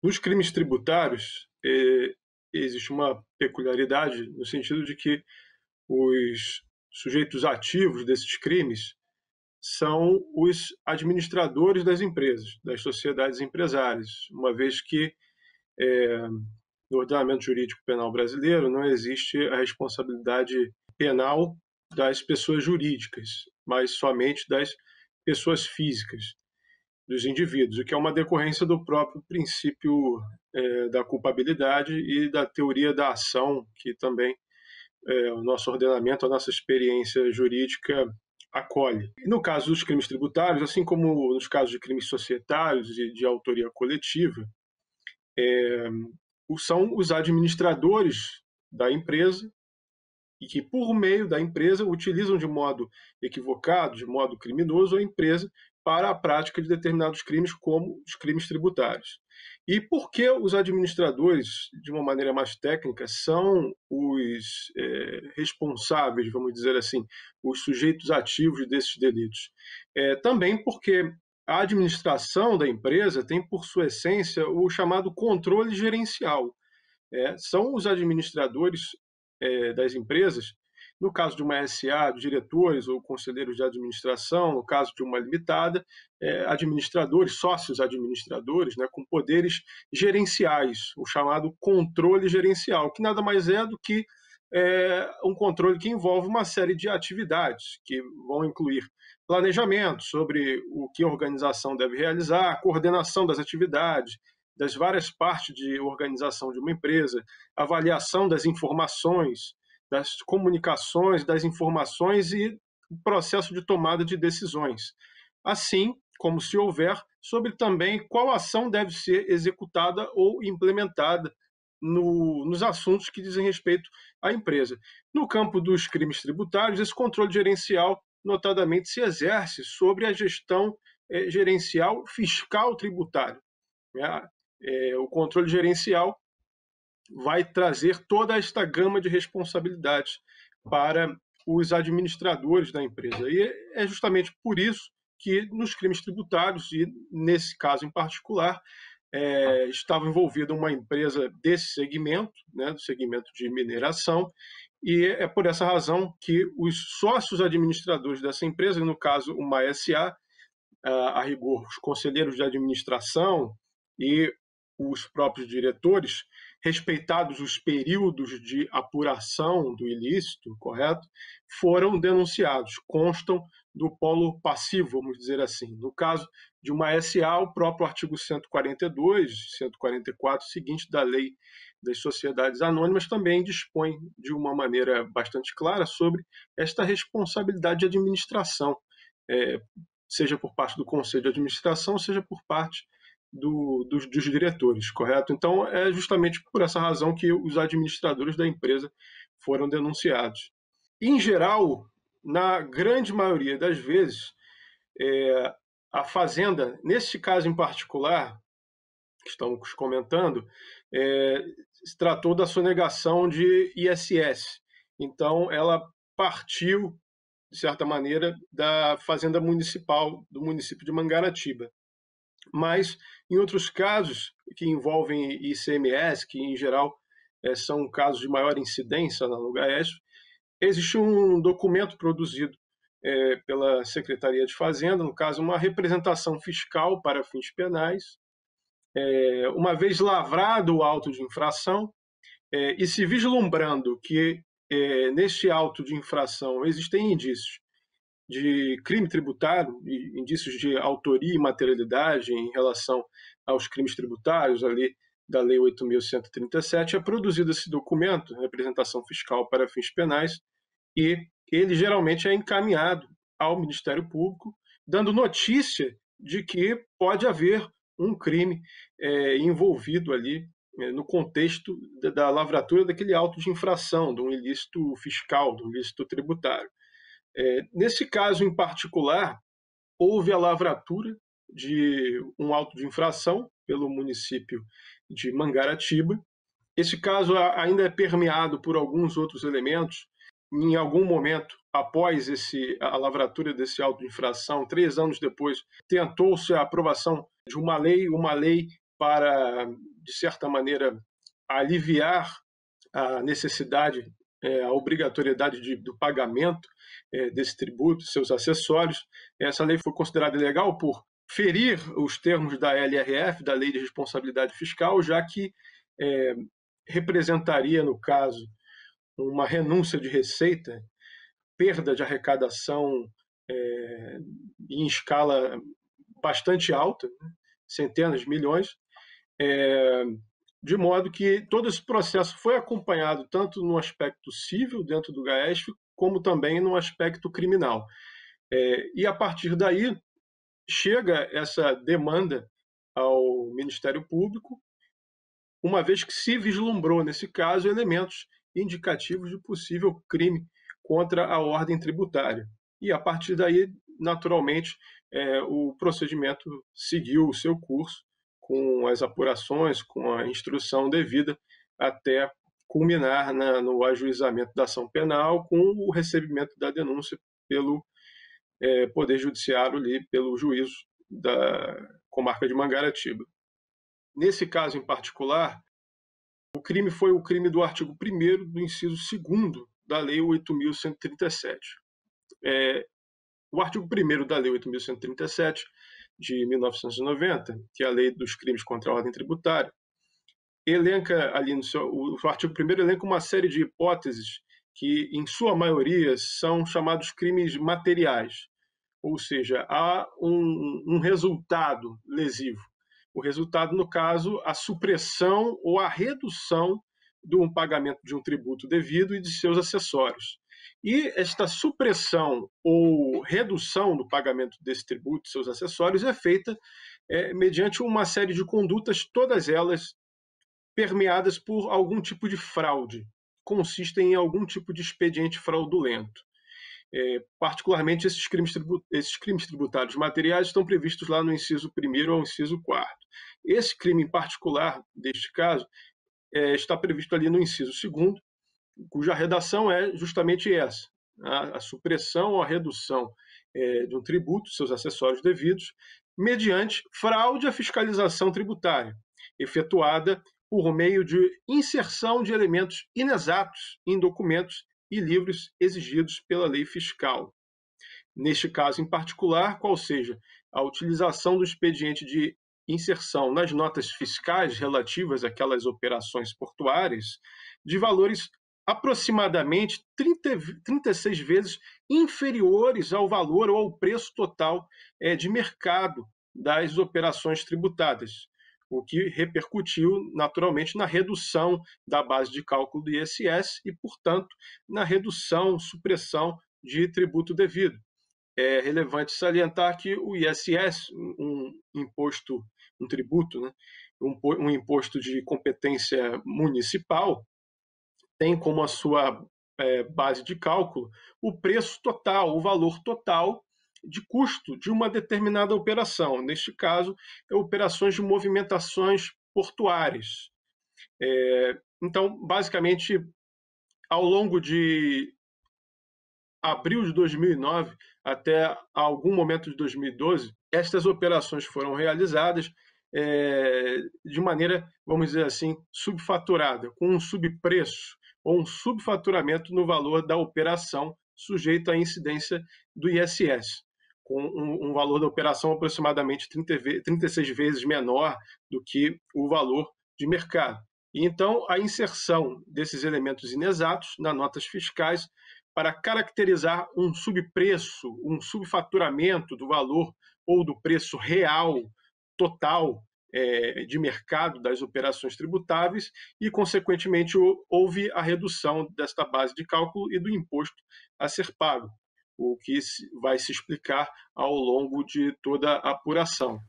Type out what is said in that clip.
Nos crimes tributários, existe uma peculiaridade no sentido de que os sujeitos ativos desses crimes são os administradores das empresas, das sociedades empresárias, uma vez que no ordenamento jurídico penal brasileiro não existe a responsabilidade penal das pessoas jurídicas, mas somente das pessoas físicas, dos indivíduos, o que é uma decorrência do próprio princípio da culpabilidade e da teoria da ação, que também o nosso ordenamento, a nossa experiência jurídica acolhe. No caso dos crimes tributários, assim como nos casos de crimes societários e de autoria coletiva, são os administradores da empresa e que, por meio da empresa, utilizam de modo equivocado, de modo criminoso, a empresa para a prática de determinados crimes, como os crimes tributários. E por que os administradores, de uma maneira mais técnica, são os responsáveis, vamos dizer assim, os sujeitos ativos desses delitos? Também porque a administração da empresa tem, por sua essência, o chamado controle gerencial. São os administradores das empresas, no caso de uma SA, diretores ou conselheiros de administração, no caso de uma limitada, administradores, sócios administradores, né, com poderes gerenciais, o chamado controle gerencial, que nada mais é do que um controle que envolve uma série de atividades, que vão incluir planejamento sobre o que a organização deve realizar, coordenação das atividades, das várias partes de organização de uma empresa, avaliação das informações, das comunicações, das informações e o processo de tomada de decisões. Assim como, se houver, sobre também qual ação deve ser executada ou implementada nos assuntos que dizem respeito à empresa. No campo dos crimes tributários, esse controle gerencial, notadamente, se exerce sobre a gestão gerencial fiscal tributária. O controle gerencial vai trazer toda esta gama de responsabilidades para os administradores da empresa. E é justamente por isso que nos crimes tributários, e nesse caso em particular, estava envolvida uma empresa desse segmento, né, do segmento de mineração, e é por essa razão que os sócios administradores dessa empresa, no caso uma SA, a rigor, os conselheiros de administração e os próprios diretores, respeitados os períodos de apuração do ilícito, correto, foram denunciados, constam do polo passivo, vamos dizer assim. No caso de uma SA, o próprio artigo 142, 144 seguinte da Lei das Sociedades Anônimas também dispõe de uma maneira bastante clara sobre esta responsabilidade de administração, seja por parte do Conselho de Administração, seja por parte dos diretores, correto? Então, é justamente por essa razão que os administradores da empresa foram denunciados. Em geral, na grande maioria das vezes, a Fazenda, nesse caso em particular, que estamos comentando, se tratou da sonegação de ISS. Então, ela partiu, de certa maneira, da Fazenda Municipal do município de Mangaratiba. Mas, em outros casos que envolvem ICMS, que em geral são casos de maior incidência na Lugaes, existe um documento produzido pela Secretaria de Fazenda, no caso, uma representação fiscal para fins penais, uma vez lavrado o auto de infração e se vislumbrando que neste auto de infração existem indícios de crime tributário, indícios de autoria e materialidade em relação aos crimes tributários, ali da Lei 8.137, é produzido esse documento, representação fiscal para fins penais, e ele geralmente é encaminhado ao Ministério Público, dando notícia de que pode haver um crime envolvido ali no contexto da lavratura daquele auto de infração, de um ilícito fiscal, de um ilícito tributário. Nesse caso em particular, houve a lavratura de um auto de infração pelo município de Mangaratiba. Esse caso ainda é permeado por alguns outros elementos. Em algum momento, após a lavratura desse auto de infração, 3 anos depois, tentou-se a aprovação de uma lei para, de certa maneira, aliviar a necessidade, a obrigatoriedade do pagamento desse tributo, seus acessórios. Essa lei foi considerada ilegal por ferir os termos da LRF, da Lei de Responsabilidade Fiscal, já que representaria, no caso, uma renúncia de receita, perda de arrecadação em escala bastante alta, né? Centenas de milhões, de modo que todo esse processo foi acompanhado tanto no aspecto civil dentro do GAESF, como também no aspecto criminal. E a partir daí chega essa demanda ao Ministério Público, uma vez que se vislumbrou, nesse caso, elementos indicativos de possível crime contra a ordem tributária. E, a partir daí, naturalmente, o procedimento seguiu o seu curso, com as apurações, com a instrução devida, até culminar no ajuizamento da ação penal, com o recebimento da denúncia pelo Poder Judiciário, ali, pelo juízo da comarca de Mangaratiba. Nesse caso em particular, o crime foi o crime do artigo 1º do inciso 2º da Lei 8.137. O artigo 1º da Lei 8.137, de 1990, que é a Lei dos Crimes contra a Ordem Tributária, elenca ali o artigo 1º elenca uma série de hipóteses que, em sua maioria, são chamados crimes materiais, ou seja, há um resultado lesivo. O resultado, no caso, a supressão ou a redução do pagamento de um tributo devido e de seus acessórios. E esta supressão ou redução do pagamento desse tributo e seus acessórios é feita mediante uma série de condutas, todas elas permeadas por algum tipo de fraude, consistem em algum tipo de expediente fraudulento. Particularmente, esses crimes tributários materiais estão previstos lá no inciso 1º ao inciso 4º. Esse crime em particular, deste caso, está previsto ali no inciso 2º, cuja redação é justamente essa: a supressão ou a redução de um tributo, seus acessórios devidos, mediante fraude à fiscalização tributária, efetuada por meio de inserção de elementos inexatos em documentos e livros exigidos pela lei fiscal. Neste caso em particular, qual seja a utilização do expediente de inserção nas notas fiscais relativas àquelas operações portuárias de valores aproximadamente 36 vezes inferiores ao valor ou ao preço total de mercado das operações tributadas, o que repercutiu naturalmente na redução da base de cálculo do ISS e, portanto, na redução, supressão de tributo devido. É relevante salientar que o ISS, um imposto, um tributo, né, um imposto de competência municipal, tem como a sua base de cálculo o preço total, o valor total de custo de uma determinada operação. Neste caso, operações de movimentações portuárias. Então, basicamente, ao longo de abril de 2009 até algum momento de 2012, estas operações foram realizadas de maneira, vamos dizer assim, subfaturada, com um subpreço ou um subfaturamento no valor da operação sujeito à incidência do ISS, com um valor da operação aproximadamente 36 vezes menor do que o valor de mercado. E então, a inserção desses elementos inexatos nas notas fiscais para caracterizar um subpreço, um subfaturamento do valor ou do preço real, total, de mercado das operações tributáveis e, consequentemente, houve a redução desta base de cálculo e do imposto a ser pago, o que vai se explicar ao longo de toda a apuração.